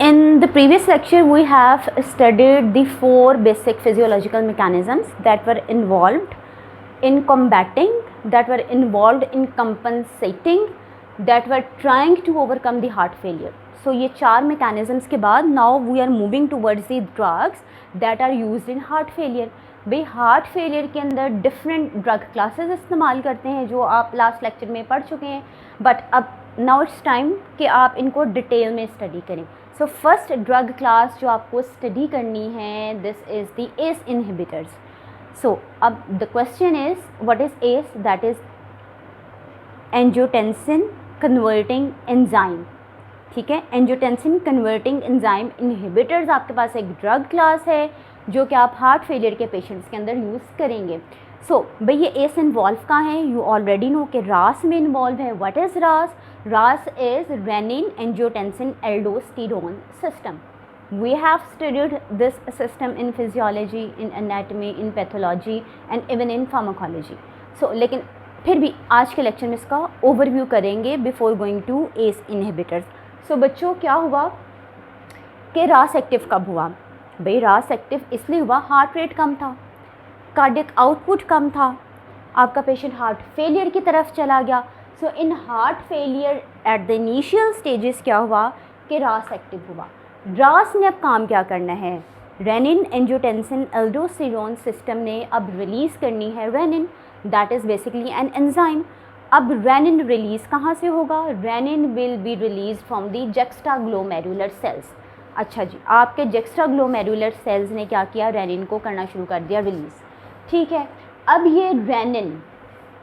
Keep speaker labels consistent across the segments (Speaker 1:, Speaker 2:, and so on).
Speaker 1: in the previous lecture we have studied the four basic physiological mechanisms that were involved in combating, that were involved in compensating, that were trying to overcome the heart failure. So ये चार mechanisms के बाद now we are moving towards the drugs that are used in heart failure. भाई heart failure के अंदर different drug classes इस्तेमाल करते हैं जो आप लास्ट लेक्चर में पढ़ चुके हैं, बट अब नाउ इट्स टाइम कि आप इनको डिटेल में स्टडी करें. सो फर्स्ट ड्रग क्लास जो आपको स्टडी करनी है, this is the ACE inhibitors. So अब the question is what is ACE? That is angiotensin converting enzyme. ठीक है, एंजियोटेंसिन कन्वर्टिंग एंजाइम इनहिबिटर्स आपके पास एक ड्रग क्लास है जो कि आप हार्ट फेलियर के पेशेंट्स के अंदर यूज़ करेंगे. सो भाई ये एस इन्वॉल्व कहाँ है? यू ऑलरेडी नो कि रास में इन्वॉल्व है. What is RAS? RAS is renin angiotensin aldosterone system. We have studied this system in physiology, in anatomy, in pathology and even in pharmacology. So लेकिन फिर भी आज के लेक्चर में इसका ओवरव्यू करेंगे before going to ACE inhibitors. So बच्चों क्या हुआ कि रास एक्टिव कब हुआ? भाई रास एक्टिव इसलिए हुआ, हार्ट रेट कम था, कार्डियक आउटपुट कम था, आपका पेशेंट हार्ट फेलियर की तरफ चला गया. So in heart failure at the initial stages क्या हुआ कि रास एक्टिव हुआ. रास ने अब काम क्या करना है? रेनिन एंजियोटेंसिन एल्डोस्टेरोन सिस्टम ने अब रिलीज़ करनी है renin, that is basically an enzyme. अब रेनिन रिलीज़ कहाँ से होगा? Renin will be release from the juxtaglomerular cells. अच्छा जी, आपके जुक्सटाग्लोमेरुलर सेल्स ने क्या किया? रेनिन को करना शुरू कर दिया रिलीज़. ठीक है, अब ये रेनिन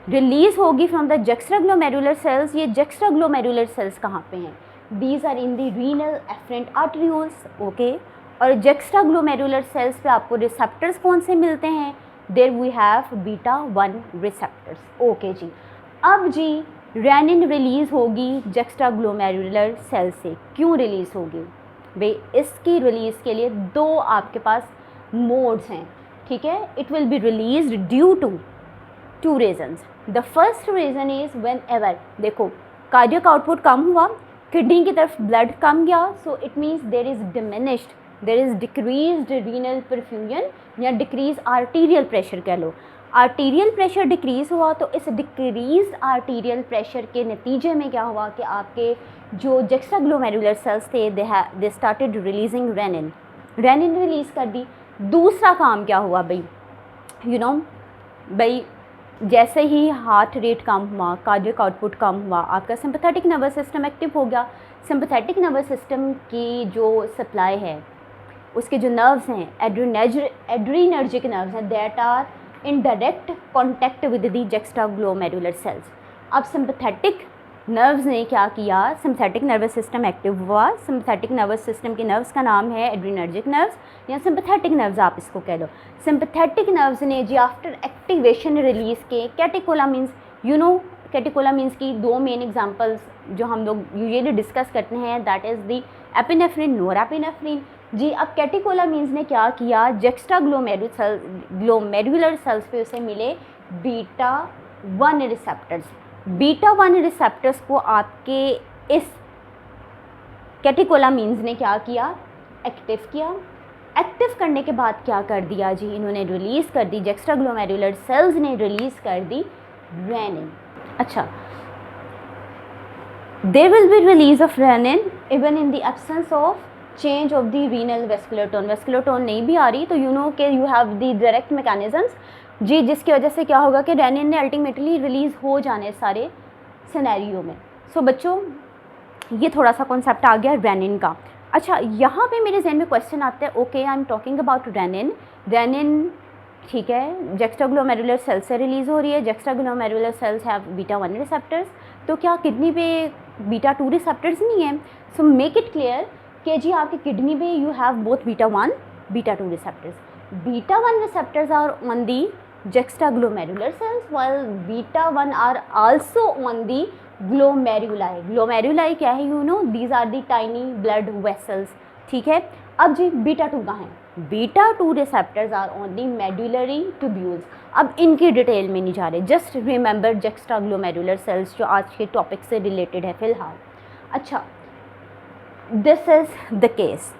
Speaker 1: रिलीज़ होगी फ्रॉम द जुक्सटाग्लोमेरुलर सेल्स. ये जुक्सटाग्लोमेरुलर सेल्स कहाँ पे हैं? These are in the renal afferent arterioles. Okay, और जुक्सटाग्लोमेरुलर सेल्स पे आपको रिसेप्टर्स कौन से मिलते हैं? There we have beta 1 receptors. Okay जी, अब जी रेनिन रिलीज़ होगी जुक्सटाग्लोमेरुलर सेल से. क्यों रिलीज़ होगी? भाई इसकी रिलीज़ के लिए दो आपके पास मोड्स हैं. ठीक है, it will be released due to two reasons. The first reason is whenever, देखो कार्डियक आउटपुट कम हुआ, किडनी की तरफ ब्लड कम गया, so it means there is diminished, there is decreased renal perfusion या डिक्रीज आर्टीरियल प्रेशर कह लो. आर्टीरियल प्रेशर डिक्रीज़ हुआ, तो इस डिक्रीज आर्टीरियल प्रेशर के नतीजे में क्या हुआ कि आपके जो जुक्सटाग्लोमेरुलर सेल्स थे they started releasing renin. Renin release कर दी. दूसरा काम क्या हुआ भाई? यू नो भाई जैसे ही हार्ट रेट कम हुआ, कार्डियक आउटपुट कम हुआ, आपका सिंपैथेटिक नर्वस सिस्टम एक्टिव हो गया. सिंपैथेटिक नर्वस सिस्टम की जो सप्लाई है, उसके जो नर्व्स हैं एड्रीनर्जिक नर्व्स हैं, that are in direct contact with the juxtaglomerular cells. अब सिंपैथेटिक नर्व्स ने क्या किया? सिंपैथेटिक नर्वस सिस्टम एक्टिव हुआ. सिंपैथेटिक नर्वस सिस्टम के नर्व्स का नाम है एड्रीनर्जिक नर्व्स या सिंपैथेटिक नर्व्स आप इसको कह लो. सिंपैथेटिक नर्व्स ने जी आफ्टर एक्टिवेशन रिलीज़ के कैटेकोलामिन्स, यू नो कैटेकोलामिन्स की दो मेन एग्जांपल्स जो हम लोग यूजुअली डिस्कस करते हैं, that is the epinephrine, norepinephrine. जी अब कैटेकोलामिन्स ने क्या किया? जुक्सटाग्लोमेरुलर सेल्स पे उसे मिले बीटा 1 रिसेप्टर्स. बीटा 1 रिसेप्टर्स को आपके इस कैटेकोलामिन्स ने क्या किया? एक्टिव किया. एक्टिव करने के बाद क्या कर दिया जी? इन्होंने रिलीज़ कर दी, जुक्सटाग्लोमेरुलर सेल्स ने रिलीज़ कर दी रेनिन. अच्छा, there will be release of renin even in the absence of change of the renal vascular tone. Vascular tone नहीं भी आ रही तो यू नो कि you have the direct mechanisms जी, जिसकी वजह से क्या होगा कि रेनिन ने अल्टीमेटली रिलीज़ हो जाने सारे सिनेरियो में. सो बच्चों ये थोड़ा सा कॉन्सेप्ट आ गया रेनिन का. अच्छा, यहाँ पे मेरे जहन में क्वेश्चन आता है, okay I am talking about renin. Renin ठीक है जुक्सटाग्लोमेरुलर सेल से रिलीज़ हो रही है. Juxtaglomerular cells have beta 1 receptors. तो क्या किडनी पे बीटा 2 रिसेप्टर्स नहीं है? सो मेक इट क्लियर कि जी आपकी किडनी पे you have both beta 1 beta 2 receptors. Beta 1 receptors are on the juxtaglomerular cells while beta 1 are also on the glomeruli. Glomeruli क्या है? You know these are the tiny blood vessels. ठीक है, अब जी beta 2 कहाँ है? Beta 2 receptors are on the medullary tubules. अब इनकी detail में नहीं जा रहे, जस्ट रिमेंबर जुक्सटाग्लोमेरुलर सेल्स जो आज के टॉपिक से रिलेटेड है फ़िलहाल. अच्छा, दिस इज़ द केस।